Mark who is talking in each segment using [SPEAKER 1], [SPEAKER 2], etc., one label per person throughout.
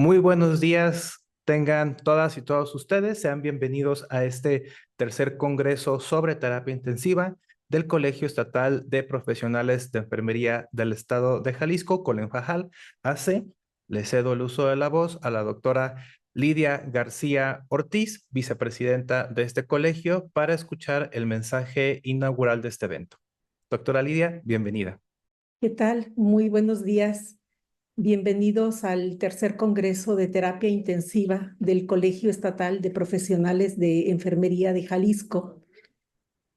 [SPEAKER 1] Muy buenos días, tengan todas y todos ustedes. Sean bienvenidos a este tercer congreso sobre terapia intensiva del Colegio Estatal de Profesionales de Enfermería del Estado de Jalisco, Colenfajal AC. Le cedo el uso de la voz a la doctora Lidia García Ortiz, vicepresidenta de este colegio, para escuchar el mensaje inaugural de este evento. Doctora Lidia, bienvenida.
[SPEAKER 2] ¿Qué tal? Muy buenos días. Bienvenidos al tercer Congreso de Terapia Intensiva del Colegio Estatal de Profesionales de Enfermería de Jalisco.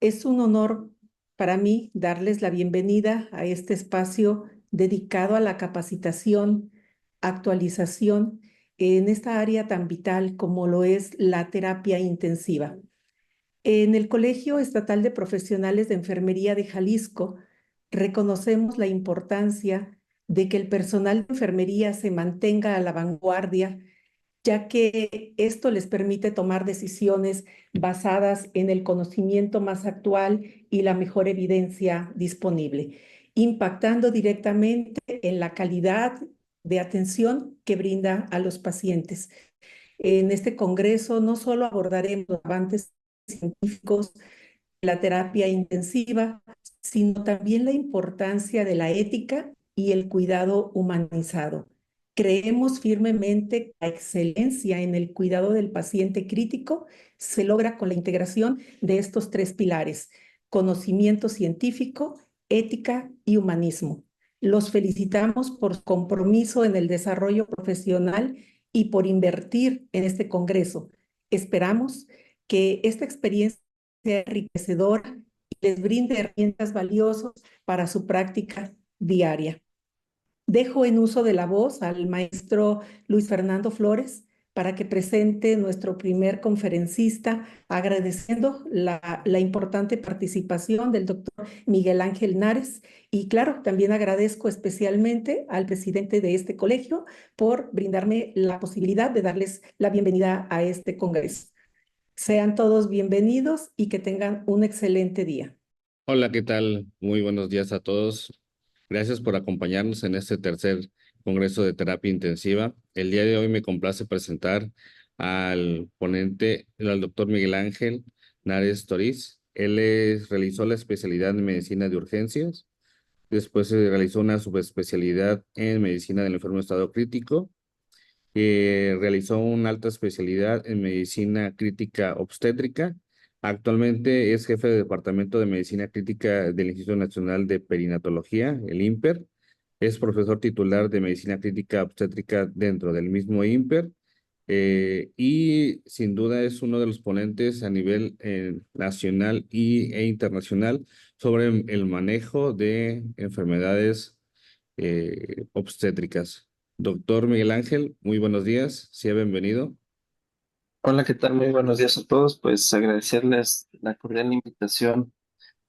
[SPEAKER 2] Es un honor para mí darles la bienvenida a este espacio dedicado a la capacitación, actualización en esta área tan vital como lo es la terapia intensiva. En el Colegio Estatal de Profesionales de Enfermería de Jalisco, reconocemos la importancia de que el personal de enfermería se mantenga a la vanguardia, ya que esto les permite tomar decisiones basadas en el conocimiento más actual y la mejor evidencia disponible, impactando directamente en la calidad de atención que brinda a los pacientes. En este congreso no solo abordaremos los avances científicos, la terapia intensiva, sino también la importancia de la ética y el cuidado humanizado. Creemos firmemente que la excelencia en el cuidado del paciente crítico se logra con la integración de estos tres pilares: conocimiento científico, ética y humanismo. Los felicitamos por su compromiso en el desarrollo profesional y por invertir en este congreso. Esperamos que esta experiencia sea enriquecedora y les brinde herramientas valiosas para su práctica diaria. Dejo en uso de la voz al maestro Luis Fernando Flores para que presente nuestro primer conferencista, agradeciendo la importante participación del doctor Miguel Ángel Nares. Y claro, también agradezco especialmente al presidente de este colegio por brindarme la posibilidad de darles la bienvenida a este congreso. Sean todos bienvenidos y que tengan un excelente día.
[SPEAKER 3] Hola, ¿qué tal? Muy buenos días a todos. Gracias por acompañarnos en este tercer Congreso de Terapia Intensiva. El día de hoy me complace presentar al ponente, al doctor Miguel Ángel Nares Toriz. Realizó la especialidad en Medicina de Urgencias. Después se realizó una subespecialidad en Medicina del Enfermo en Estado Crítico. Realizó una alta especialidad en Medicina Crítica Obstétrica. Actualmente es jefe de Departamento de Medicina Crítica del Instituto Nacional de Perinatología, el INPER. Es profesor titular de Medicina Crítica Obstétrica dentro del mismo INPER. Y sin duda es uno de los ponentes a nivel nacional e internacional sobre el manejo de enfermedades obstétricas. Doctor Miguel Ángel, muy buenos días, sea bienvenido.
[SPEAKER 4] Hola, ¿qué tal? Muy buenos días a todos. Pues agradecerles la cordial invitación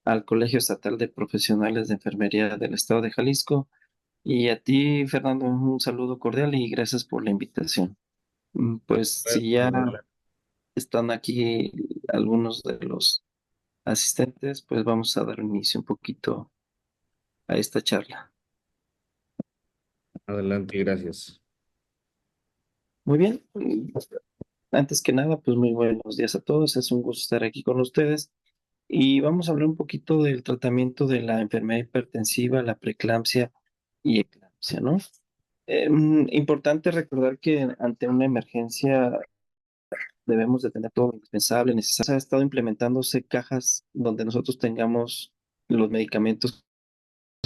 [SPEAKER 4] al Colegio Estatal de Profesionales de Enfermería del Estado de Jalisco y a ti, Fernando, un saludo cordial y gracias por la invitación. Pues si ya están aquí algunos de los asistentes, pues vamos a dar inicio un poquito a esta charla.
[SPEAKER 3] Adelante, gracias.
[SPEAKER 4] Muy bien. Antes que nada, pues muy buenos días a todos. Es un gusto estar aquí con ustedes. Y vamos a hablar un poquito del tratamiento de la enfermedad hipertensiva, la preeclampsia y eclampsia, ¿no? Importante recordar que ante una emergencia debemos de tener todo lo indispensable, necesario. Ha estado implementándose cajas donde nosotros tengamos los medicamentos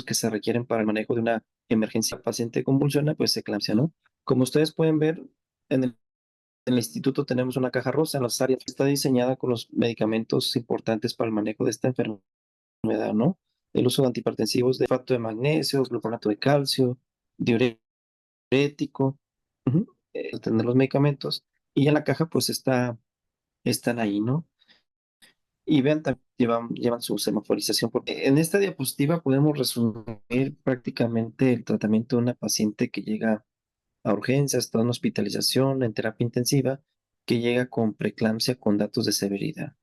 [SPEAKER 4] que se requieren para el manejo de una emergencia. El paciente convulsiona, pues eclampsia, ¿no? Como ustedes pueden ver, en el instituto tenemos una caja rosa en las áreas. Está diseñada con los medicamentos importantes para el manejo de esta enfermedad, ¿no? El uso de antihipertensivos de fosfato de magnesio, gluconato de calcio, diurético, tener los medicamentos. Y en la caja, pues están ahí, ¿no? Y vean, también llevan su semaforización. Porque en esta diapositiva podemos resumir prácticamente el tratamiento de una paciente que llega a urgencias, está en hospitalización, en terapia intensiva, que llega con preeclampsia con datos de severidad.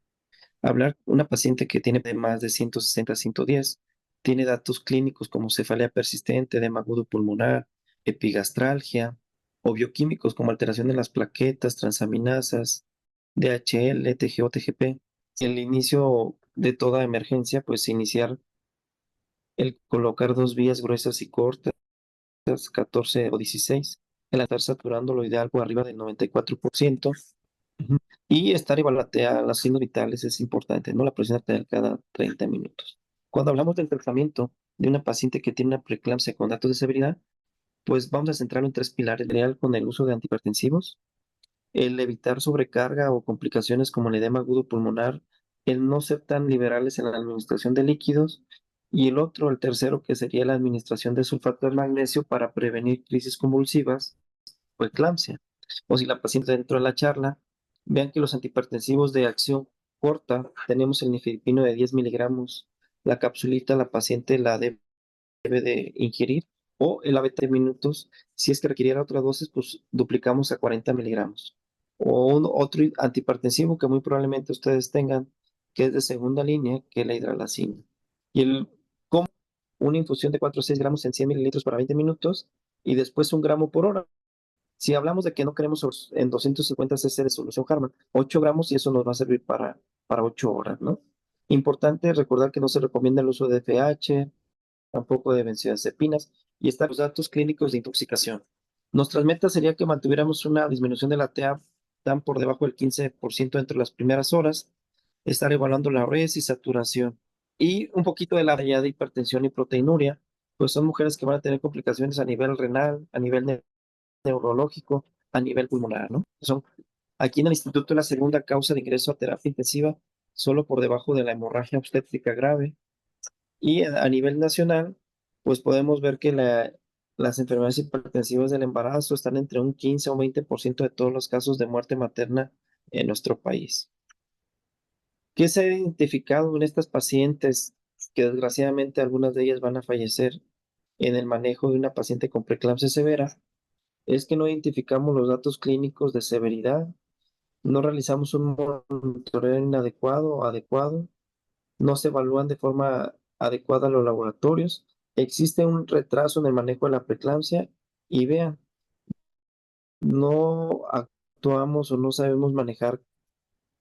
[SPEAKER 4] Hablar una paciente que tiene de más de 160 a 110, tiene datos clínicos como cefalea persistente, edema agudo pulmonar, epigastralgia, o bioquímicos como alteración de las plaquetas, transaminasas, DHL, TGO, TGP. El inicio de toda emergencia, pues iniciar el colocar dos vías gruesas y cortas, 14 o 16, el estar saturando lo ideal por arriba del 94%. Ujú. Y estar evaluando los signos vitales es importante, ¿no? La presión arterial cada 30 minutos. Cuando hablamos del tratamiento de una paciente que tiene una preeclampsia con datos de severidad, pues vamos a centrarlo en tres pilares: real con el uso de antihipertensivos, el evitar sobrecarga o complicaciones como el edema agudo pulmonar, el no ser tan liberales en la administración de líquidos, y el otro, el tercero, que sería la administración de sulfato de magnesio para prevenir crisis convulsivas o eclampsia. O si la paciente dentro de la charla, vean que los antihipertensivos de acción corta, tenemos el nifedipino de 10 miligramos, la capsulita la paciente la debe de ingerir, o el a 20 minutos, si es que requiriera otra dosis, pues duplicamos a 40 miligramos. O otro antihipertensivo que muy probablemente ustedes tengan, que es de segunda línea, que es la hidralazina. Y una infusión de 4 o 6 gramos en 100 mililitros para 20 minutos y después 1 gramo por hora. Si hablamos de que no queremos en 250 cc de solución Harman, 8 gramos y eso nos va a servir para 8 horas, ¿no? Importante recordar que no se recomienda el uso de FH, tampoco de benzodiazepinas, y están los datos clínicos de intoxicación. Nuestras metas sería que mantuviéramos una disminución de la TA tan por debajo del 15% entre las primeras horas, estar evaluando la res y saturación, y un poquito de la raya de hipertensión y proteinuria, pues son mujeres que van a tener complicaciones a nivel renal, a nivel neurológico, a nivel pulmonar, ¿no? Son aquí en el instituto la segunda causa de ingreso a terapia intensiva, solo por debajo de la hemorragia obstétrica grave. Y a nivel nacional, pues podemos ver que las enfermedades hipertensivas del embarazo están entre un 15 o 20% de todos los casos de muerte materna en nuestro país. ¿Qué se ha identificado en estas pacientes, que desgraciadamente algunas de ellas van a fallecer en el manejo de una paciente con preeclampsia severa? Es que no identificamos los datos clínicos de severidad, no realizamos un monitoreo inadecuado o adecuado, no se evalúan de forma adecuada los laboratorios, existe un retraso en el manejo de la preeclampsia y vean, no actuamos o no sabemos manejar.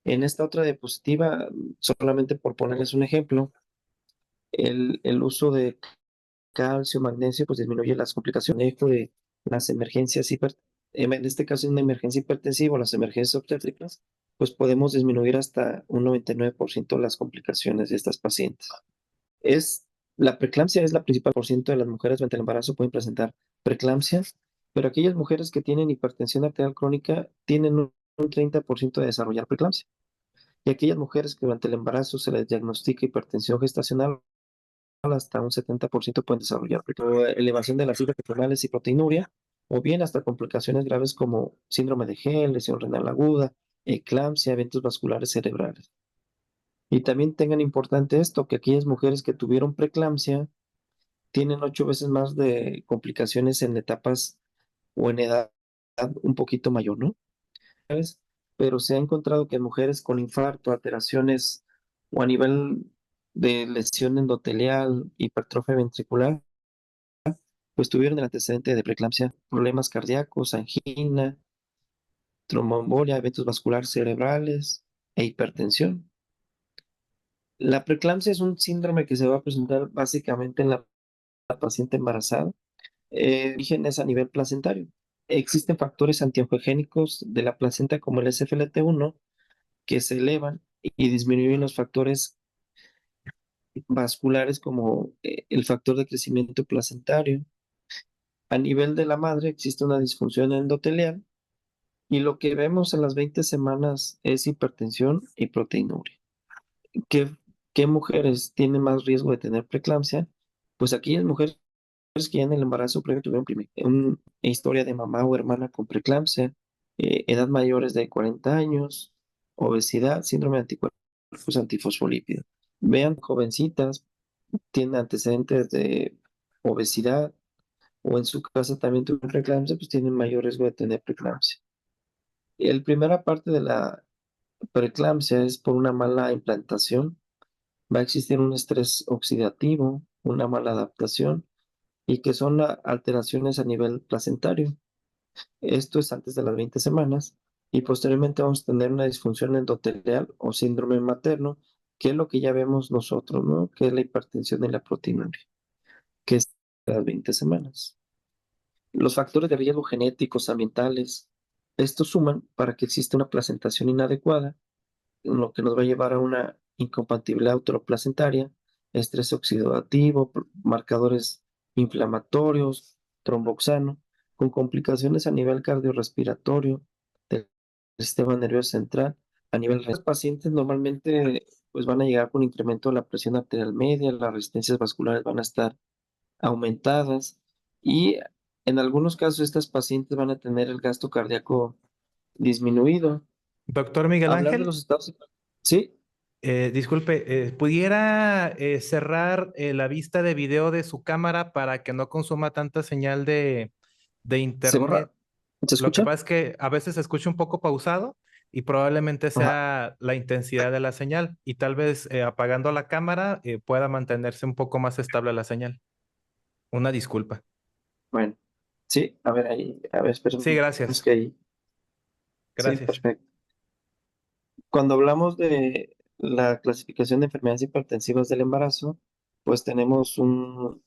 [SPEAKER 4] En esta otra diapositiva, solamente por ponerles un ejemplo, el uso de calcio, magnesio, pues disminuye las complicaciones de las emergencias en este caso, en una emergencia hipertensiva o las emergencias obstétricas, pues podemos disminuir hasta un 99% las complicaciones de estas pacientes. La preeclampsia es la principal por ciento de las mujeres durante el embarazo pueden presentar preeclampsias, pero aquellas mujeres que tienen hipertensión arterial crónica tienen un 30% de desarrollar preeclampsia. Y aquellas mujeres que durante el embarazo se les diagnostica hipertensión gestacional, hasta un 70% pueden desarrollar o elevación de las fibras pectorales y proteinuria, o bien hasta complicaciones graves como síndrome de Gel, lesión renal aguda, eclampsia, eventos vasculares cerebrales. Y también tengan importante esto, que aquellas mujeres que tuvieron preeclampsia tienen 8 veces más de complicaciones en etapas o en edad un poquito mayor, ¿no? ¿Sabes? Pero se ha encontrado que mujeres con infarto, alteraciones o a nivel de lesión endotelial, hipertrofia ventricular, pues tuvieron el antecedente de preeclampsia, problemas cardíacos, angina, tromboembolia, eventos vasculares cerebrales e hipertensión. La preeclampsia es un síndrome que se va a presentar básicamente en la paciente embarazada. Origen es a nivel placentario. Existen factores antiangiogénicos de la placenta como el SFLT1 que se elevan y disminuyen los factores vasculares como el factor de crecimiento placentario. A nivel de la madre existe una disfunción endotelial y lo que vemos en las 20 semanas es hipertensión y proteinuria. ¿Qué, qué mujeres tienen más riesgo de tener preeclampsia? Pues aquellas mujeres que ya en el embarazo previo tuvieron una historia de mamá o hermana con preeclampsia, edad mayores de 40 años, obesidad, síndrome de anticuerpos antifosfolípidos. Vean, jovencitas, tienen antecedentes de obesidad o en su casa también tuvieron preeclampsia, pues tienen mayor riesgo de tener preeclampsia. La primera parte de la preeclampsia es por una mala implantación. Va a existir un estrés oxidativo, una mala adaptación y que son alteraciones a nivel placentario. Esto es antes de las 20 semanas y posteriormente vamos a tener una disfunción endotelial o síndrome materno, que es lo que ya vemos nosotros, ¿no? Que es la hipertensión y la proteinuria, que es a las 20 semanas. Los factores de riesgo genéticos, ambientales, estos suman para que exista una placentación inadecuada, lo que nos va a llevar a una incompatibilidad uteroplacentaria, estrés oxidativo, marcadores inflamatorios, tromboxano, con complicaciones a nivel cardiorrespiratorio, del sistema nervioso central. A nivel de los pacientes normalmente pues van a llegar con incremento de la presión arterial media, las resistencias vasculares van a estar aumentadas y en algunos casos estas pacientes van a tener el gasto cardíaco disminuido.
[SPEAKER 1] Doctor Miguel
[SPEAKER 4] Hablar de
[SPEAKER 1] Ángel,
[SPEAKER 4] los estados. Sí,
[SPEAKER 1] disculpe, ¿pudiera cerrar la vista de video de su cámara para que no consuma tanta señal de
[SPEAKER 4] se borra.
[SPEAKER 1] internet?
[SPEAKER 4] ¿Se
[SPEAKER 1] Lo que
[SPEAKER 4] escucha?
[SPEAKER 1] pasa es que a veces se escucha un poco pausado y probablemente
[SPEAKER 4] Ajá.
[SPEAKER 1] sea la intensidad de la señal y tal vez apagando la cámara pueda mantenerse un poco más estable la señal. Una disculpa.
[SPEAKER 4] Bueno, sí, a ver ahí, a ver,
[SPEAKER 1] Sí,
[SPEAKER 4] esperen, es
[SPEAKER 1] gracias.
[SPEAKER 4] que ahí. Sí,
[SPEAKER 1] Gracias.
[SPEAKER 4] perfecto. Cuando hablamos de la clasificación de enfermedades hipertensivas del embarazo, pues tenemos un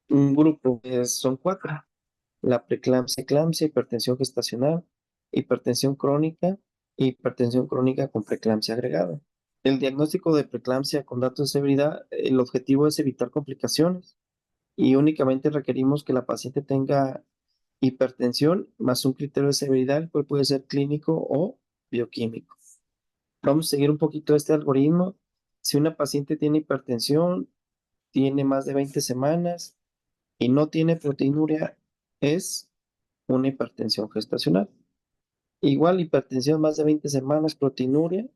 [SPEAKER 4] grupo que son cuatro: la preeclampsia, eclampsia, hipertensión gestacional, hipertensión crónica e hipertensión crónica con preeclampsia agregada. El diagnóstico de preeclampsia con datos de severidad, el objetivo es evitar complicaciones y únicamente requerimos que la paciente tenga hipertensión más un criterio de severidad, el cual puede ser clínico o bioquímico. Vamos a seguir un poquito este algoritmo. Si una paciente tiene hipertensión, tiene más de 20 semanas y no tiene proteinuria, es una hipertensión gestacional. Igual hipertensión más de 20 semanas, proteinuria,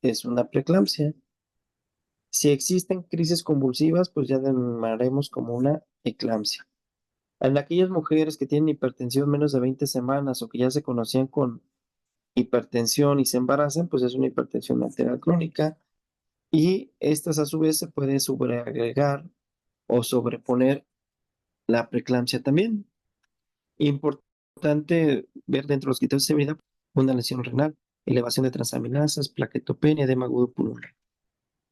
[SPEAKER 4] es una preeclampsia. Si existen crisis convulsivas, pues ya denominaremos como una eclampsia. En aquellas mujeres que tienen hipertensión menos de 20 semanas o que ya se conocían con hipertensión y se embarazan, pues es una hipertensión arterial crónica y estas a su vez se puede sobreagregar o sobreponer la preeclampsia también. Importante ver dentro de los criterios de severidad una lesión renal, elevación de transaminasas, plaquetopenia, edema agudo pulmonar.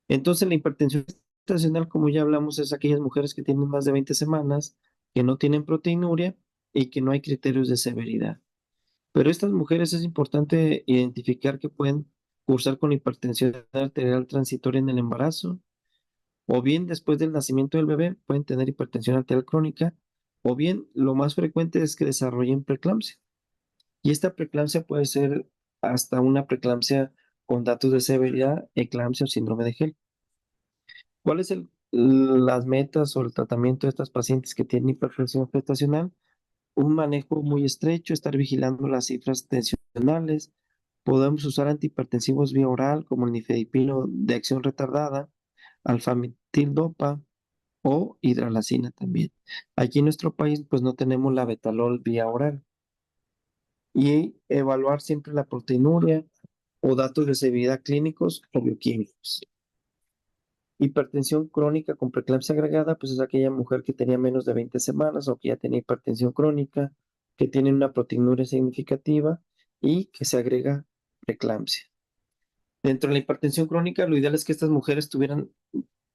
[SPEAKER 4] Entonces, la hipertensión gestacional, como ya hablamos, es aquellas mujeres que tienen más de 20 semanas, que no tienen proteinuria y que no hay criterios de severidad. Pero estas mujeres es importante identificar que pueden cursar con hipertensión arterial transitoria en el embarazo, o bien después del nacimiento del bebé pueden tener hipertensión arterial crónica, o bien lo más frecuente es que desarrollen preeclampsia. Y esta preeclampsia puede ser hasta una preeclampsia con datos de severidad, eclampsia o síndrome de Gel. ¿Cuáles son las metas o el tratamiento de estas pacientes que tienen hipertensión gestacional? Un manejo muy estrecho, estar vigilando las cifras tensionales. Podemos usar antihipertensivos vía oral como el nifedipino de acción retardada, alfametildopa o hidralazina también. Aquí en nuestro país pues no tenemos la betalol vía oral. Y evaluar siempre la proteinuria o datos de severidad clínicos o bioquímicos. Hipertensión crónica con preeclampsia agregada, pues es aquella mujer que tenía menos de 20 semanas o que ya tenía hipertensión crónica, que tiene una proteinuria significativa y que se agrega preeclampsia. Dentro de la hipertensión crónica, lo ideal es que estas mujeres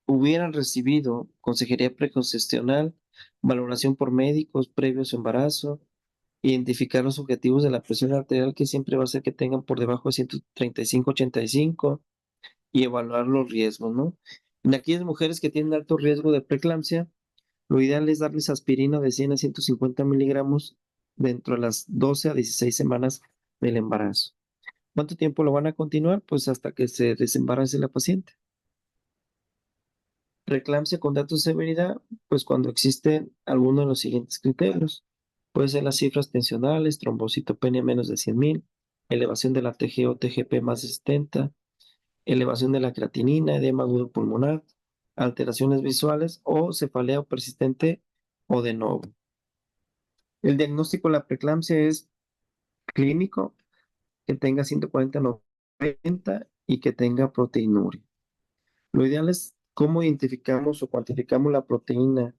[SPEAKER 4] hubieran recibido consejería preconcepcional, valoración por médicos previo a su embarazo, identificar los objetivos de la presión arterial, que siempre va a ser que tengan por debajo de 135/85 y evaluar los riesgos, ¿no? En aquellas mujeres que tienen alto riesgo de preeclampsia, lo ideal es darles aspirina de 100 a 150 miligramos dentro de las 12 a 16 semanas del embarazo. ¿Cuánto tiempo lo van a continuar? Pues hasta que se desembarace la paciente. Preeclampsia con datos de severidad, pues cuando existen alguno de los siguientes criterios. Puede ser las cifras tensionales, trombocitopenia menos de 100,000, elevación de la TG o TGP más de 70, elevación de la creatinina, edema agudo pulmonar, alteraciones visuales o cefalea persistente o de nuevo. El diagnóstico de la preeclampsia es clínico, que tenga 140/90 y que tenga proteinuria. Lo ideal es cómo identificamos o cuantificamos la proteína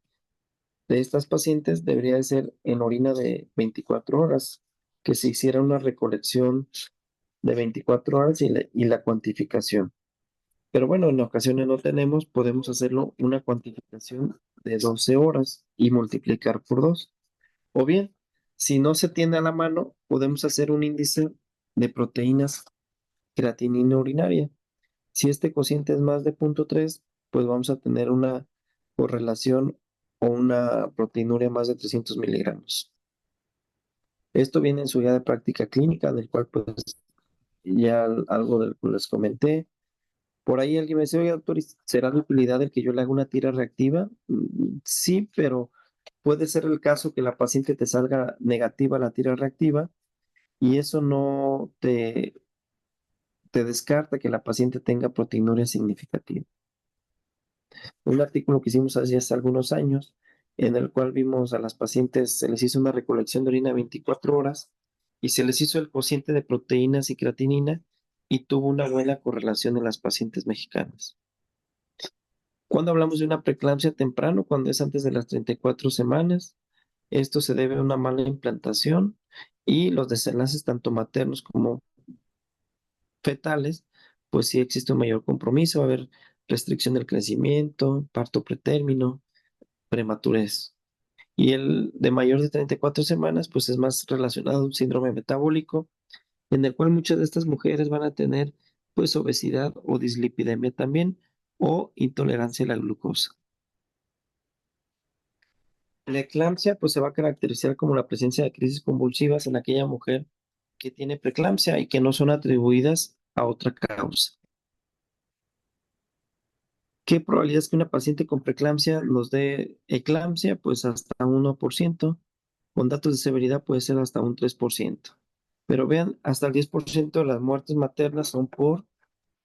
[SPEAKER 4] de estas pacientes. Debería de ser en orina de 24 horas. que se hiciera una recolección de 24 horas y la cuantificación. Pero bueno, en ocasiones no tenemos, podemos hacerlo una cuantificación de 12 horas y multiplicar por 2. O bien, si no se tiene a la mano, podemos hacer un índice de proteínas creatinina urinaria. Si este cociente es más de 0.3, pues vamos a tener una correlación o una proteinuria más de 300 miligramos. Esto viene en su guía de práctica clínica, del cual pues ya algo del que les comenté. Por ahí alguien me dice, oye, doctor, ¿será de utilidad el que yo le haga una tira reactiva? Sí, pero puede ser el caso que la paciente te salga negativa la tira reactiva y eso no te descarta que la paciente tenga proteinuria significativa. Un artículo que hicimos hace algunos años, en el cual vimos a las pacientes, se les hizo una recolección de orina 24 horas y se les hizo el cociente de proteínas y creatinina y tuvo una buena correlación en las pacientes mexicanas. Cuando hablamos de una preeclampsia temprano, cuando es antes de las 34 semanas, esto se debe a una mala implantación y los desenlaces tanto maternos como fetales, pues sí existe un mayor compromiso, va a haber restricción del crecimiento, parto pretérmino, prematurez. Y el de mayor de 34 semanas, pues es más relacionado a un síndrome metabólico, en el cual muchas de estas mujeres van a tener pues obesidad o dislipidemia también, o intolerancia a la glucosa. La eclampsia pues se va a caracterizar como la presencia de crisis convulsivas en aquella mujer que tiene preeclampsia y que no son atribuidas a otra causa. ¿Qué probabilidad es que una paciente con preeclampsia nos dé eclampsia? Pues hasta 1%, con datos de severidad puede ser hasta un 3%. Pero vean, hasta el 10% de las muertes maternas son por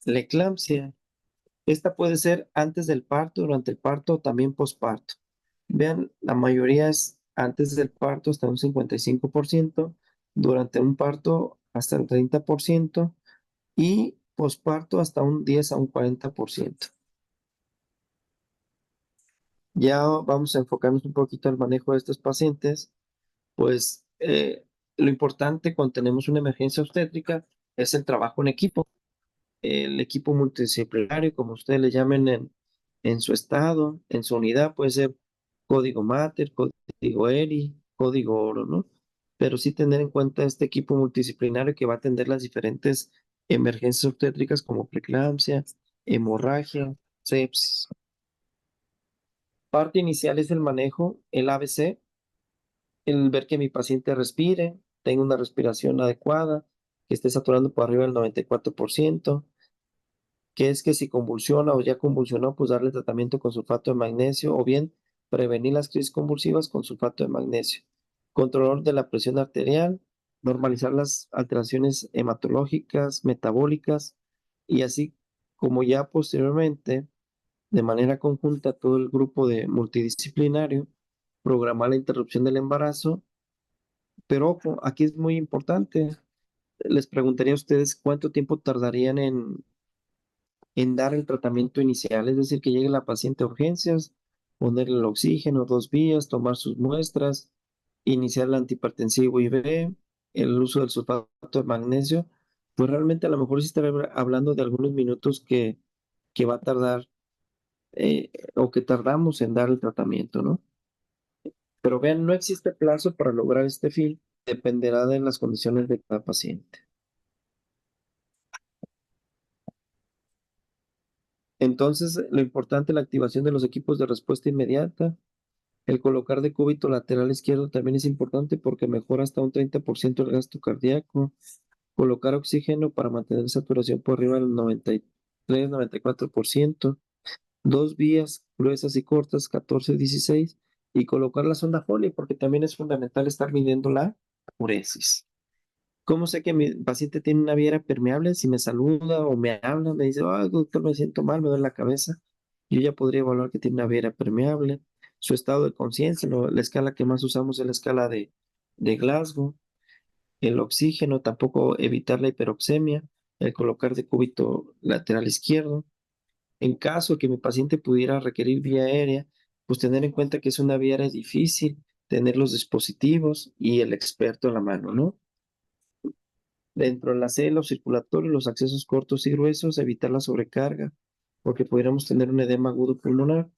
[SPEAKER 4] la eclampsia. Esta puede ser antes del parto, durante el parto o también posparto. Vean, la mayoría es antes del parto hasta un 55%, durante un parto hasta el 30% y posparto hasta un 10 a un 40%. Ya vamos a enfocarnos un poquito al manejo de estos pacientes, pues lo importante cuando tenemos una emergencia obstétrica es el trabajo en equipo, el equipo multidisciplinario, como ustedes le llamen en su estado, en su unidad, puede ser código Mater, código ERI, código ORO, ¿no? Pero sí tener en cuenta este equipo multidisciplinario que va a atender las diferentes emergencias obstétricas como preeclampsia, hemorragia, sepsis. Parte inicial es el manejo, el ABC, el ver que mi paciente respire, tenga una respiración adecuada, que esté saturando por arriba del 94%, que es que si convulsiona o ya convulsionó, pues darle tratamiento con sulfato de magnesio o bien prevenir las crisis convulsivas con sulfato de magnesio. Control de la presión arterial, normalizar las alteraciones hematológicas, metabólicas y así como ya posteriormente, de manera conjunta, todo el grupo de multidisciplinario, programar la interrupción del embarazo. Pero ojo, aquí es muy importante. Les preguntaría a ustedes cuánto tiempo tardarían en dar el tratamiento inicial, es decir, que llegue la paciente a urgencias, ponerle el oxígeno 2 vías, tomar sus muestras, iniciar el antihipertensivo IV, el uso del sulfato de magnesio, pues realmente a lo mejor sí estaré hablando de algunos minutos que va a tardar o que tardamos en dar el tratamiento, ¿no? Pero vean, no existe plazo para lograr este fin, dependerá de las condiciones de cada paciente. Entonces, lo importante es la activación de los equipos de respuesta inmediata. El colocar de cúbito lateral izquierdo también es importante porque mejora hasta un 30% el gasto cardíaco. Colocar oxígeno para mantener saturación por arriba del 93-94%. 2 vías gruesas y cortas, 14-16. Y colocar la sonda Foley porque también es fundamental estar midiendo la uresis. ¿Cómo sé que mi paciente tiene una vía aérea permeable? Si me saluda o me habla, me dice, ay, doctor, me siento mal, me duele la cabeza. Yo ya podría evaluar que tiene una vía aérea permeable. Su estado de conciencia, la escala que más usamos es la escala de Glasgow. El oxígeno, tampoco evitar la hiperoxemia. El colocar de cúbito lateral izquierdo. En caso que mi paciente pudiera requerir vía aérea, pues tener en cuenta que es una vía aérea difícil, tener los dispositivos y el experto a la mano, ¿no? Dentro de la célula o circulatorio, los accesos cortos y gruesos, evitar la sobrecarga, porque pudiéramos tener un edema agudo pulmonar,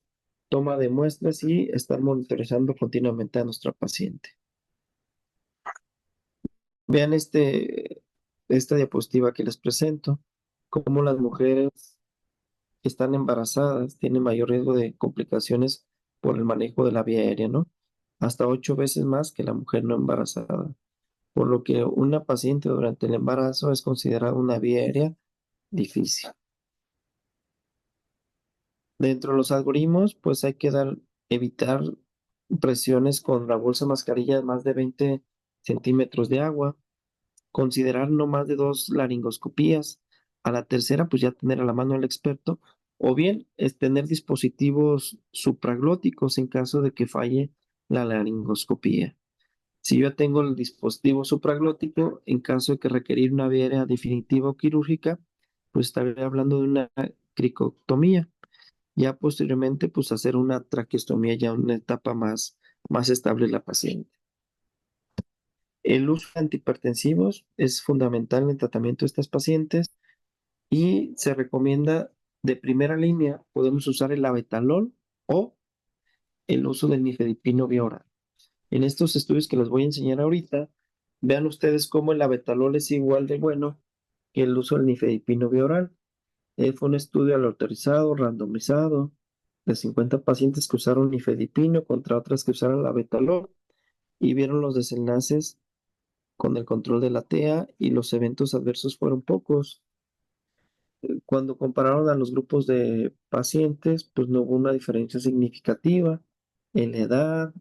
[SPEAKER 4] toma de muestras y estar monitorizando continuamente a nuestra paciente. Vean esta diapositiva que les presento, cómo las mujeres que están embarazadas tienen mayor riesgo de complicaciones por el manejo de la vía aérea, ¿no? Hasta 8 veces más que la mujer no embarazada, por lo que una paciente durante el embarazo es considerada una vía aérea difícil. Dentro de los algoritmos, pues hay que evitar presiones con la bolsa mascarilla de más de 20 centímetros de agua, considerar no más de 2 laringoscopías. A la tercera, pues ya tener a la mano al experto, o bien es tener dispositivos supraglóticos en caso de que falle la laringoscopía. Si yo tengo el dispositivo supraglótico, en caso de que requerir una vía aérea definitiva o quirúrgica, pues estaría hablando de una cricoctomía. Ya posteriormente, pues hacer una traqueostomía ya en una etapa más estable de la paciente. El uso de antihipertensivos es fundamental en el tratamiento de estas pacientes y se recomienda de primera línea, podemos usar el abetalol o el uso del nifedipino vía oral. En estos estudios que les voy a enseñar ahorita, vean ustedes cómo el abetalol es igual de bueno que el uso del nifedipino vía oral. Fue un estudio aleatorizado, randomizado, de 50 pacientes que usaron nifedipino contra otras que usaron la betalol y vieron los desenlaces con el control de la TEA y los eventos adversos fueron pocos. Cuando compararon a los grupos de pacientes, pues no hubo una diferencia significativa en la edad,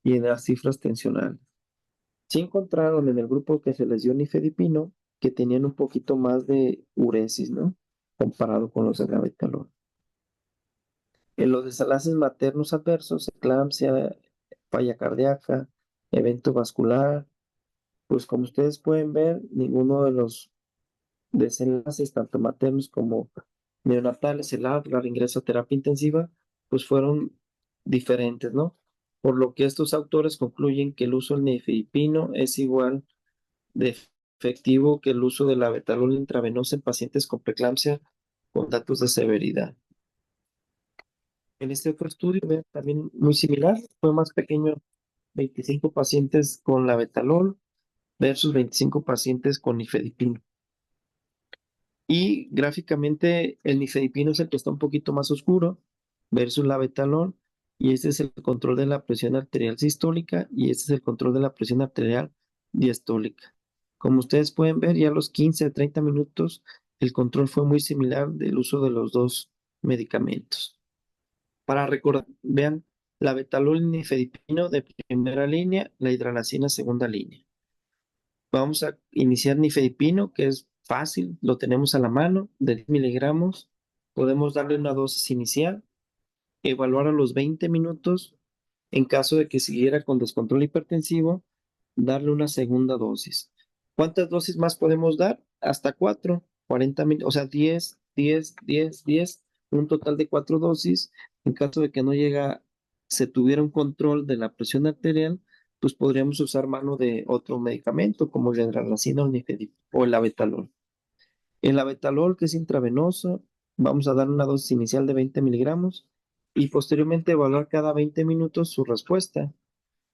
[SPEAKER 4] y en las cifras tensionales. Sí encontraron en el grupo que se les dio nifedipino que tenían un poquito más de uresis, ¿no? Comparado con los de la betalol. En los desenlaces maternos adversos, eclampsia, falla cardíaca, evento vascular, pues como ustedes pueden ver, ninguno de los desenlaces, tanto maternos como neonatales, el ingreso a terapia intensiva, pues fueron diferentes, ¿no? Por lo que estos autores concluyen que el uso del nifedipino es igual de efectivo que el uso de la betalol intravenosa en pacientes con preeclampsia con datos de severidad. En este otro estudio, vean, también muy similar, fue más pequeño, 25 pacientes con la betalol versus 25 pacientes con nifedipino. Y gráficamente el nifedipino es el que está un poquito más oscuro versus la betalol, y este es el control de la presión arterial sistólica y este es el control de la presión arterial diastólica. Como ustedes pueden ver, ya a los 15 a 30 minutos el control fue muy similar del uso de los dos medicamentos. Para recordar, vean, la betalol y nifedipino de primera línea, la hidralazina segunda línea. Vamos a iniciar nifedipino, que es fácil, lo tenemos a la mano, de 10 miligramos. Podemos darle una dosis inicial, evaluar a los 20 minutos. En caso de que siguiera con descontrol hipertensivo, darle una segunda dosis. ¿Cuántas dosis más podemos dar? Hasta 4, 40 minutos, o sea, 10, 10, 10, 10, un total de 4 dosis. En caso de que no se tuviera un control de la presión arterial, pues podríamos usar mano de otro medicamento como la hidralazina o el abetalol. El abetalol, que es intravenoso, vamos a dar una dosis inicial de 20 miligramos y posteriormente evaluar cada 20 minutos su respuesta.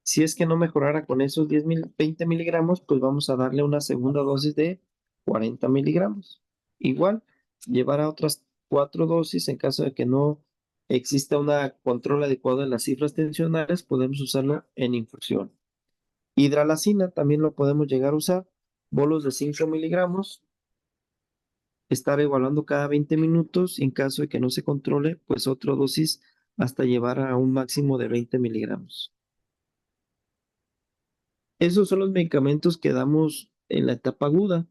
[SPEAKER 4] Si es que no mejorara con esos 20 miligramos, pues vamos a darle una segunda dosis de 40 miligramos. Igual, llevar a otras 4 dosis en caso de que no exista un control adecuado de las cifras tensionales, podemos usarlo en infusión. Hidralazina también lo podemos llegar a usar, bolos de 5 miligramos, estar evaluando cada 20 minutos y en caso de que no se controle, pues otra dosis hasta llevar a un máximo de 20 miligramos. Esos son los medicamentos que damos en la etapa aguda,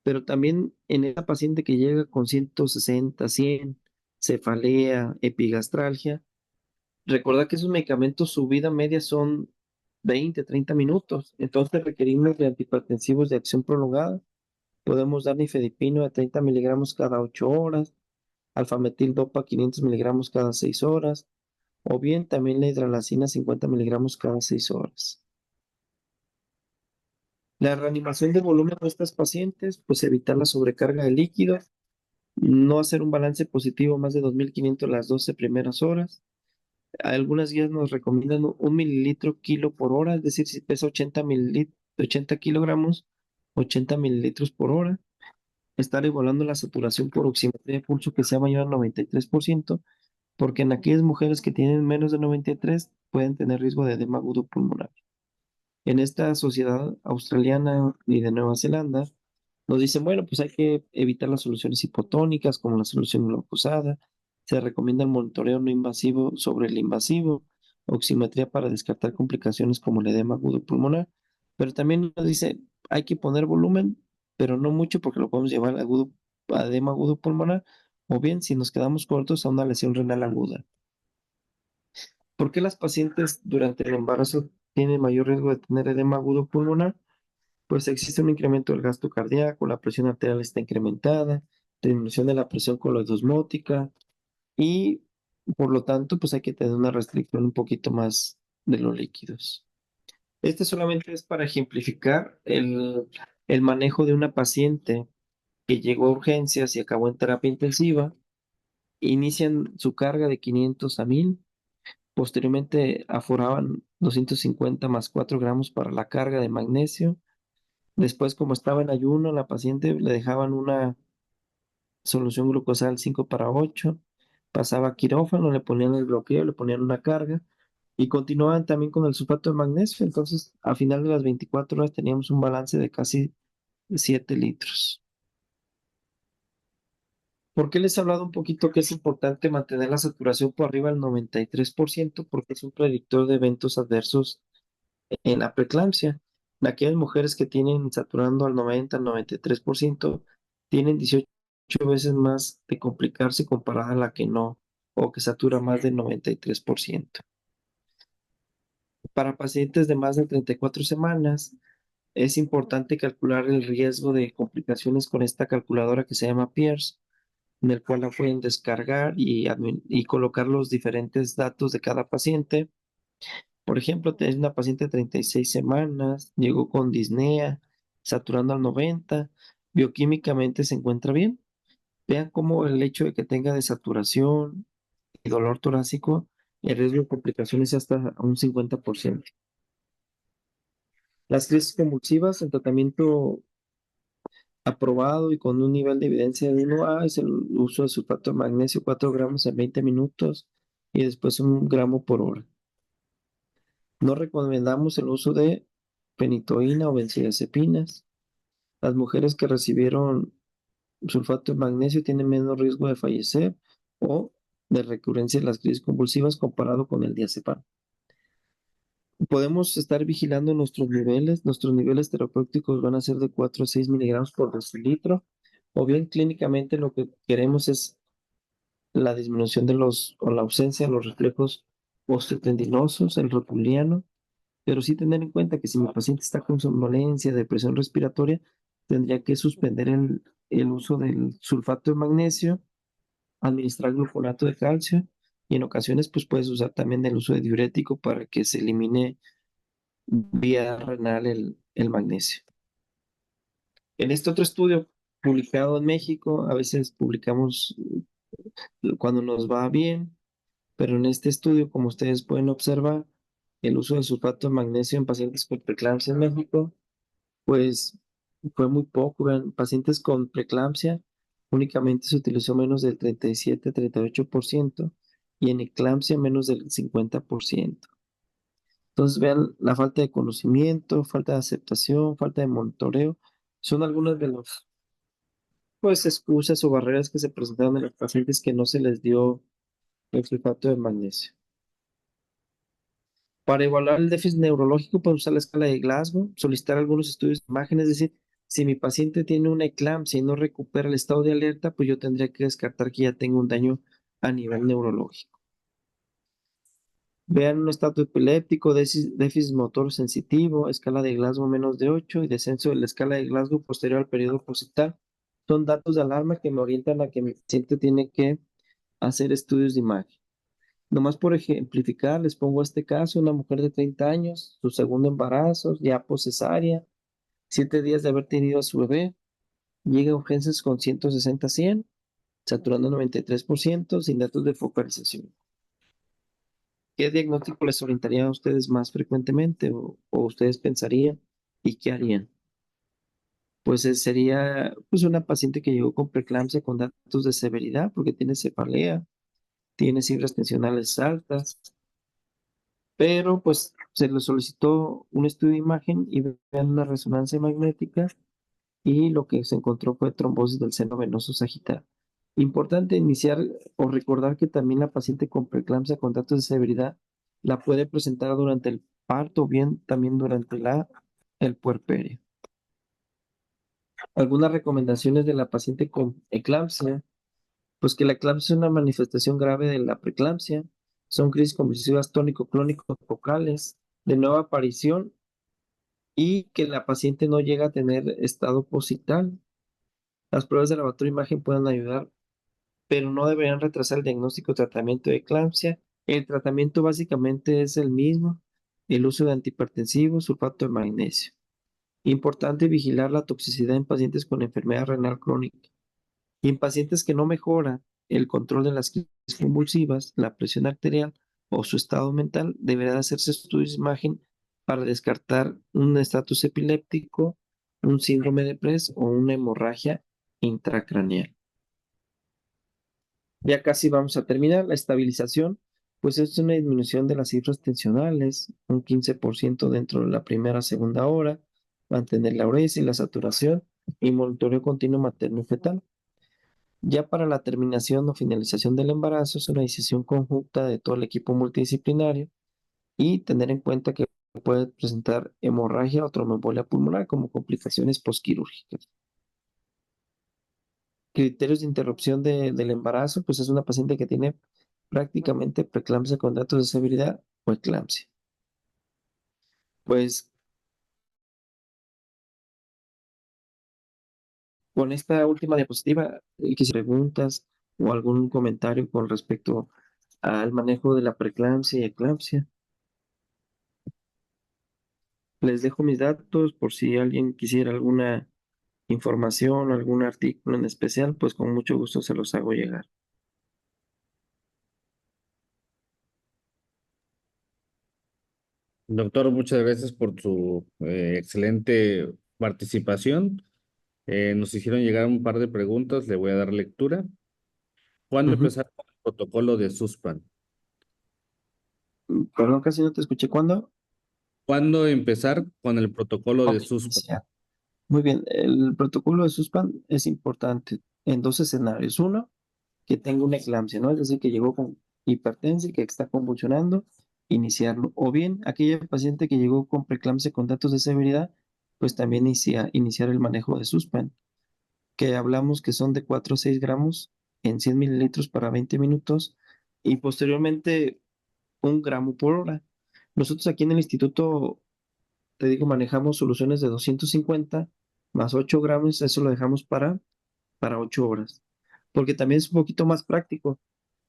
[SPEAKER 4] pero también en esa paciente que llega con 160, 100, cefalea, epigastralgia, recordad que esos medicamentos su vida media son 20, 30 minutos, entonces requerimos de antihipertensivos de acción prolongada. Podemos dar nifedipino de 30 miligramos cada 8 horas, alfametil-dopa 500 miligramos cada 6 horas, o bien también la hidralazina 50 miligramos cada 6 horas. La reanimación de volumen de estas pacientes, pues evitar la sobrecarga de líquido, no hacer un balance positivo más de 2.500 las 12 primeras horas. Algunas guías nos recomiendan 1 mililitro kilo por hora, es decir, si pesa 80 kilogramos, 80 mililitros por hora. Estar evaluando la saturación por oximetría de pulso que sea mayor al 93%, porque en aquellas mujeres que tienen menos de 93 pueden tener riesgo de edema agudo pulmonar. En esta sociedad australiana y de Nueva Zelanda, nos dicen, bueno, pues hay que evitar las soluciones hipotónicas como la solución glucosada. Se recomienda el monitoreo no invasivo sobre el invasivo, oximetría para descartar complicaciones como el edema agudo pulmonar. Pero también nos dice, hay que poner volumen, pero no mucho porque lo podemos llevar a edema agudo pulmonar, o bien si nos quedamos cortos a una lesión renal aguda. ¿Por qué las pacientes durante el embarazo tienen mayor riesgo de tener edema agudo pulmonar? Pues existe un incremento del gasto cardíaco, la presión arterial está incrementada, disminución de la presión coloidosmótica y por lo tanto pues hay que tener una restricción un poquito más de los líquidos. Este solamente es para ejemplificar el manejo de una paciente que llegó a urgencias y acabó en terapia intensiva. Inician su carga de 500 a 1000, posteriormente aforaban 250 más 4 gramos para la carga de magnesio. Después, como estaba en ayuno, la paciente le dejaban una solución glucosal 5/8, pasaba a quirófano, le ponían el bloqueo, le ponían una carga y continuaban también con el sulfato de magnesio. Entonces, a final de las 24 horas teníamos un balance de casi 7 litros. ¿Por qué les he hablado un poquito que es importante mantener la saturación por arriba del 93%? Porque es un predictor de eventos adversos en la preeclampsia. Aquellas mujeres que tienen saturando al 90, al 93%, tienen 18 veces más de complicarse comparada a la que no, o que satura más del 93%. Para pacientes de más de 34 semanas, es importante calcular el riesgo de complicaciones con esta calculadora que se llama Pierce, en el cual la pueden descargar y colocar los diferentes datos de cada paciente. Por ejemplo, tenés una paciente de 36 semanas, llegó con disnea, saturando al 90, bioquímicamente se encuentra bien. Vean cómo el hecho de que tenga desaturación y dolor torácico, el riesgo de complicaciones es hasta un 50%. Las crisis convulsivas, el tratamiento aprobado y con un nivel de evidencia de 1A es el uso de sulfato de magnesio 4 gramos en 20 minutos y después 1 gramo por hora. No recomendamos el uso de fenitoína o benzodiazepinas. Las mujeres que recibieron sulfato de magnesio tienen menos riesgo de fallecer o de recurrencia de las crisis convulsivas comparado con el diazepam. Podemos estar vigilando nuestros niveles terapéuticos van a ser de 4 a 6 miligramos por decilitro, o bien clínicamente lo que queremos es la disminución o la ausencia de los reflejos osteotendinosos, el rotuliano, pero sí tener en cuenta que si mi paciente está con somnolencia, depresión respiratoria, tendría que suspender el uso del sulfato de magnesio, administrar gluconato de calcio y en ocasiones pues puedes usar también el uso de diurético para que se elimine vía renal el magnesio. En este otro estudio publicado en México, a veces publicamos cuando nos va bien, pero en este estudio, como ustedes pueden observar, el uso de sulfato de magnesio en pacientes con preeclampsia en México pues fue muy poco. En pacientes con preeclampsia únicamente se utilizó menos del 37-38% y en eclampsia menos del 50%. Entonces vean la falta de conocimiento, falta de aceptación, falta de monitoreo, son algunas de las pues excusas o barreras que se presentaron en los pacientes que no se les dio el sulfato de magnesio. Para evaluar el déficit neurológico, podemos usar la escala de Glasgow, solicitar algunos estudios de imagen, es decir, si mi paciente tiene una eclampsia y no recupera el estado de alerta, pues yo tendría que descartar que ya tenga un daño a nivel neurológico. Vean un estado epiléptico, déficit motor sensitivo, escala de Glasgow menos de 8 y descenso de la escala de Glasgow posterior al periodo postictal. Son datos de alarma que me orientan a que mi paciente tiene que hacer estudios de imagen. Nomás por ejemplificar, les pongo este caso, una mujer de 30 años, su segundo embarazo, ya poscesárea, 7 días de haber tenido a su bebé, llega a urgencias con 160-100, saturando 93%, sin datos de focalización. ¿Qué diagnóstico les orientaría a ustedes más frecuentemente o ustedes pensarían y qué harían? Pues sería pues una paciente que llegó con preeclampsia con datos de severidad porque tiene cefalea, tiene cifras tensionales altas, pero pues se le solicitó un estudio de imagen y vean una resonancia magnética y lo que se encontró fue trombosis del seno venoso sagital. Importante iniciar o recordar que también la paciente con preeclampsia con datos de severidad la puede presentar durante el parto o bien también durante el puerperio. Algunas recomendaciones de la paciente con eclampsia, pues que la eclampsia es una manifestación grave de la preeclampsia, son crisis convulsivas tónico-clónicos focales de nueva aparición y que la paciente no llega a tener estado posital. Las pruebas de laboratorio de imagen pueden ayudar, pero no deberían retrasar el diagnóstico o tratamiento de eclampsia. El tratamiento básicamente es el mismo, el uso de antihipertensivos, sulfato de magnesio. Importante vigilar la toxicidad en pacientes con enfermedad renal crónica. Y en pacientes que no mejora el control de las crisis convulsivas, la presión arterial o su estado mental, deberá hacerse estudios de imagen para descartar un estatus epiléptico, un síndrome de Press o una hemorragia intracraneal. Ya casi vamos a terminar. La estabilización, pues es una disminución de las cifras tensionales, un 15% dentro de la primera segunda hora, mantener la uresis y la saturación y monitoreo continuo materno y fetal. Ya para la terminación o finalización del embarazo es una decisión conjunta de todo el equipo multidisciplinario y tener en cuenta que puede presentar hemorragia o tromboembolia pulmonar como complicaciones posquirúrgicas. Criterios de interrupción del embarazo, pues es una paciente que tiene prácticamente preeclampsia con datos de severidad o eclampsia. Pues con esta última diapositiva, quisiera preguntas o algún comentario con respecto al manejo de la preeclampsia y eclampsia. Les dejo mis datos por si alguien quisiera alguna información o algún artículo en especial, pues con mucho gusto se los hago llegar.
[SPEAKER 3] Doctor, muchas gracias por su excelente participación. Nos hicieron llegar un par de preguntas, le voy a dar lectura. ¿Cuándo
[SPEAKER 4] Ujú.
[SPEAKER 3] empezar con el protocolo de SUSPAN?
[SPEAKER 4] Perdón, casi no te escuché. ¿Cuándo?
[SPEAKER 3] ¿Cuándo empezar con el protocolo de
[SPEAKER 4] Ok,
[SPEAKER 3] SUSPAN?
[SPEAKER 4] iniciar. Muy bien, el protocolo de SUSPAN es importante en dos escenarios. Uno, que tenga una eclampsia, ¿no? Es decir, que llegó con hipertensión y que está convulsionando, iniciarlo. O bien, aquella paciente que llegó con preeclampsia con datos de severidad, pues también iniciar el manejo de SUSPAN, que hablamos que son de 4 a 6 gramos en 100 mililitros para 20 minutos y posteriormente 1 gramo por hora. Nosotros aquí en el instituto, te digo, manejamos soluciones de 250 más 8 gramos, eso lo dejamos para 8 horas, porque también es un poquito más práctico.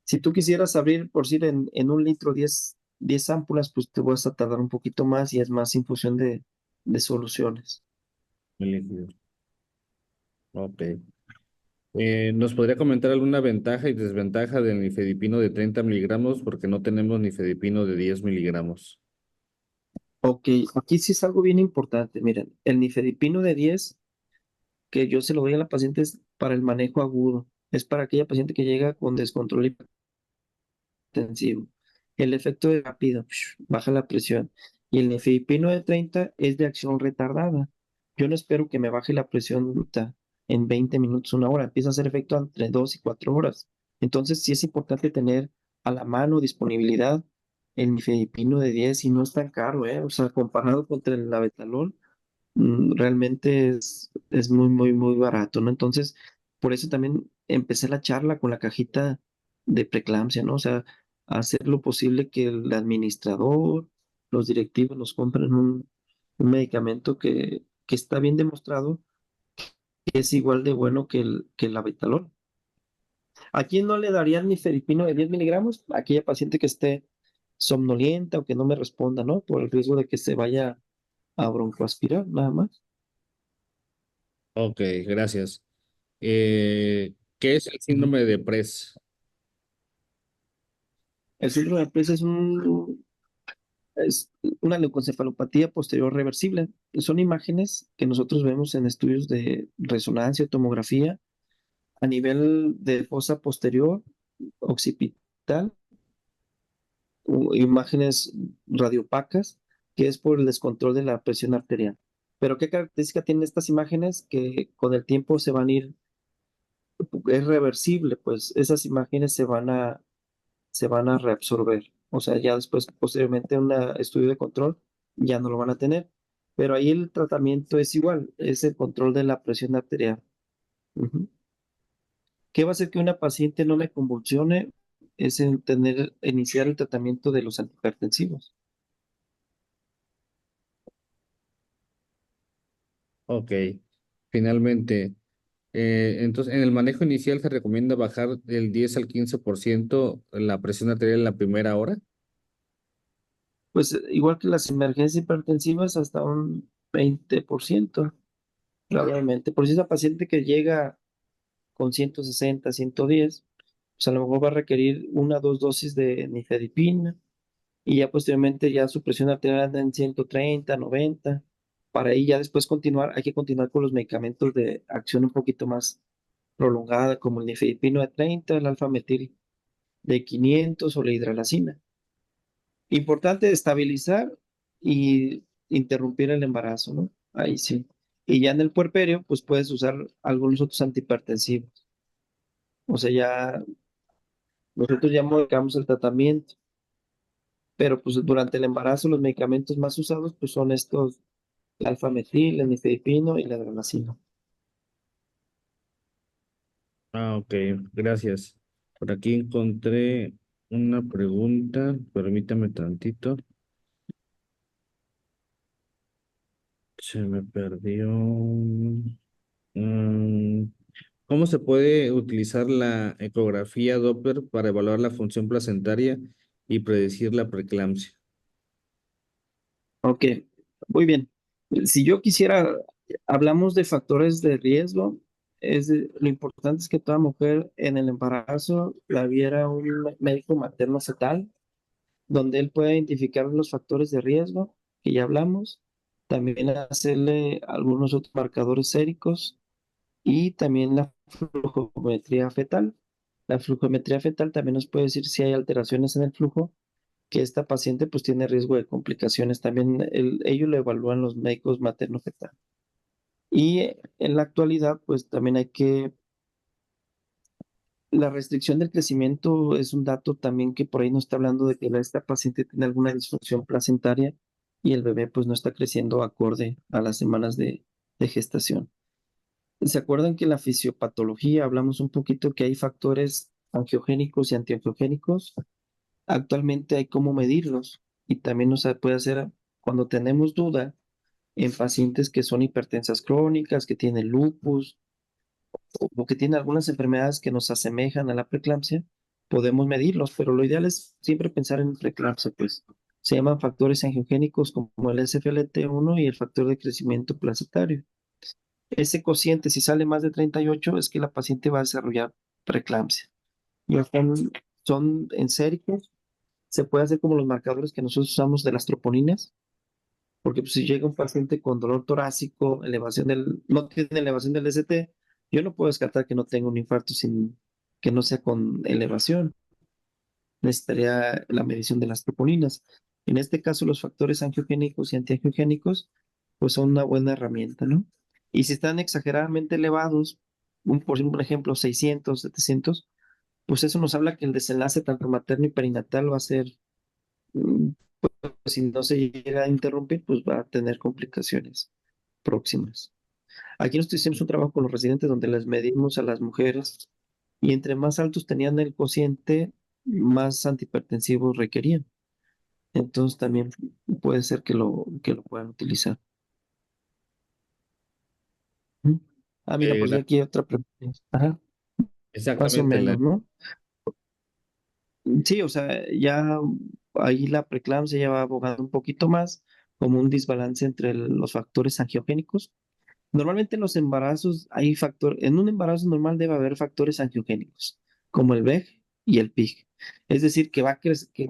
[SPEAKER 4] Si tú quisieras abrir, por decir, en 1 litro 10 ámpulas, pues te vas a tardar un poquito más y es más infusión de soluciones.
[SPEAKER 3] Mililitros. Ok. ¿Nos podría comentar alguna ventaja y desventaja del nifedipino de 30 miligramos? Porque no tenemos nifedipino de 10 miligramos.
[SPEAKER 4] Ok, aquí sí es algo bien importante. Miren, el nifedipino de 10 que yo se lo doy a la paciente es para el manejo agudo. Es para aquella paciente que llega con descontrol hipertensivo. El efecto es rápido, baja la presión. Y el nifedipino de 30 es de acción retardada. Yo no espero que me baje la presión en 20 minutos, 1 hora. Empieza a hacer efecto entre 2 y 4 horas. Entonces sí es importante tener a la mano disponibilidad el nifedipino de 10 y no es tan caro, ¿eh? O sea, comparado contra el labetalol, realmente es muy, muy, muy barato, ¿no? Entonces, por eso también empecé la charla con la cajita de preeclampsia, ¿no? O sea, hacer lo posible que el administrador, los directivos nos compren un medicamento que está bien demostrado que es igual de bueno que el abetalol. ¿A quién no le darían nifedipino de 10 miligramos? A aquella paciente que esté somnolienta o que no me responda, ¿no? Por el riesgo de que se vaya a broncoaspirar, nada más.
[SPEAKER 3] Ok, gracias. ¿Qué es el síndrome de Press?
[SPEAKER 4] El síndrome de Press es una leucoencefalopatía posterior reversible. Son imágenes que nosotros vemos en estudios de resonancia o tomografía a nivel de fosa posterior, occipital, imágenes radiopacas, que es por el descontrol de la presión arterial. Pero ¿qué característica tienen estas imágenes? Que con el tiempo se van a ir, es reversible, pues esas imágenes se van a reabsorber. O sea, ya después, posteriormente, un estudio de control ya no lo van a tener. Pero ahí el tratamiento es igual, es el control de la presión arterial. Ujú. ¿Qué va a hacer que una paciente no me convulsione? Es iniciar el tratamiento de los antihipertensivos.
[SPEAKER 3] Ok, finalmente. Entonces, en el manejo inicial se recomienda bajar del 10 al 15% la presión arterial en la primera hora.
[SPEAKER 4] Pues igual que las emergencias hipertensivas, hasta un 20%, probablemente. Por si esa paciente que llega con 160, 110, pues a lo mejor va a requerir 1 o 2 dosis de nifedipina y ya posteriormente ya su presión arterial anda en 130, 90. Para ahí ya después continuar, hay que continuar con los medicamentos de acción un poquito más prolongada, como el nifedipino de 30, el alfametil de 500 o la hidralazina. Importante estabilizar y interrumpir el embarazo, ¿no? Ahí sí. Y ya en el puerperio, pues puedes usar algunos otros antihipertensivos. O sea, ya nosotros ya modificamos el tratamiento, pero pues durante el embarazo los medicamentos más usados pues son estos, el alfametil, el nifedipino y la adrenalina.
[SPEAKER 3] Ah, ok, gracias. Por aquí encontré una pregunta, permítame tantito. Se me perdió. Mm, ¿Cómo se puede utilizar la ecografía Doppler para evaluar la función placentaria y predecir la preeclampsia?
[SPEAKER 4] Ok, muy bien. Si yo quisiera, hablamos de factores de riesgo, lo importante es que toda mujer en el embarazo la viera un médico materno fetal, donde él pueda identificar los factores de riesgo, que ya hablamos, también hacerle algunos otros marcadores séricos y también la flujometría fetal. La flujometría fetal también nos puede decir si hay alteraciones en el flujo, que esta paciente pues tiene riesgo de complicaciones. También ellos lo evalúan los médicos materno-fetal. Y en la actualidad pues también la restricción del crecimiento es un dato también que por ahí nos está hablando de que esta paciente tiene alguna disfunción placentaria y el bebé pues no está creciendo acorde a las semanas de gestación. ¿Se acuerdan que en la fisiopatología hablamos un poquito que hay factores angiogénicos y antiangiogénicos? Actualmente hay cómo medirlos y también nos puede hacer cuando tenemos duda en pacientes que son hipertensas crónicas, que tienen lupus o que tienen algunas enfermedades que nos asemejan a la preeclampsia, podemos medirlos, pero lo ideal es siempre pensar en preeclampsia, pues se llaman factores angiogénicos como el SFLT1 y el factor de crecimiento placentario. Ese cociente, si sale más de 38, es que la paciente va a desarrollar preeclampsia. Y son en séricos, se puede hacer como los marcadores que nosotros usamos de las troponinas, porque pues, si llega un paciente con dolor torácico, no tiene elevación del ST, yo no puedo descartar que no tenga un infarto sin que no sea con elevación. Necesitaría la medición de las troponinas. En este caso, los factores angiogénicos y antiangiogénicos, pues son una buena herramienta, ¿no? Y si están exageradamente elevados, por ejemplo, 600, 700, pues eso nos habla que el desenlace tanto materno y perinatal va a ser, mm, si no se llega a interrumpir, pues va a tener complicaciones próximas. Aquí nosotros hicimos un trabajo con los residentes donde les medimos a las mujeres y entre más altos tenían el cociente, más antihipertensivos requerían. Entonces también puede ser que lo puedan utilizar. ¿Mm? Ah, mira, pues
[SPEAKER 3] Gra-
[SPEAKER 4] aquí hay otra pregunta. Ajá, más o
[SPEAKER 3] Exactamente,
[SPEAKER 4] menos, ¿no? Sí, o sea, ya ahí la preeclampsia ya va abogando un poquito más como un desbalance entre los factores angiogénicos Normalmente en los embarazos hay en un embarazo normal debe haber factores angiogénicos, como el VEG y el PIG. Es decir, que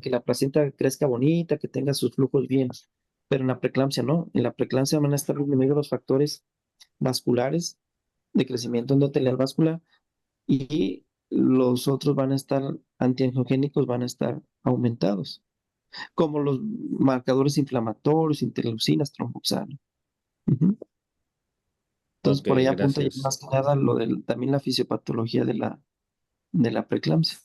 [SPEAKER 4] que la placenta crezca bonita, que tenga sus flujos bien, pero en la preeclampsia no. En la preeclampsia van a estar disminuidos los factores vasculares de crecimiento endotelial vascular y los otros van a estar antiangiogénicos, van a estar aumentados, como los marcadores inflamatorios, interleucinas, tromboxano. Ujú. Entonces,
[SPEAKER 3] Ok,
[SPEAKER 4] por ahí apunta ya
[SPEAKER 3] gracias.
[SPEAKER 4] más que nada lo también la fisiopatología de la preeclampsia.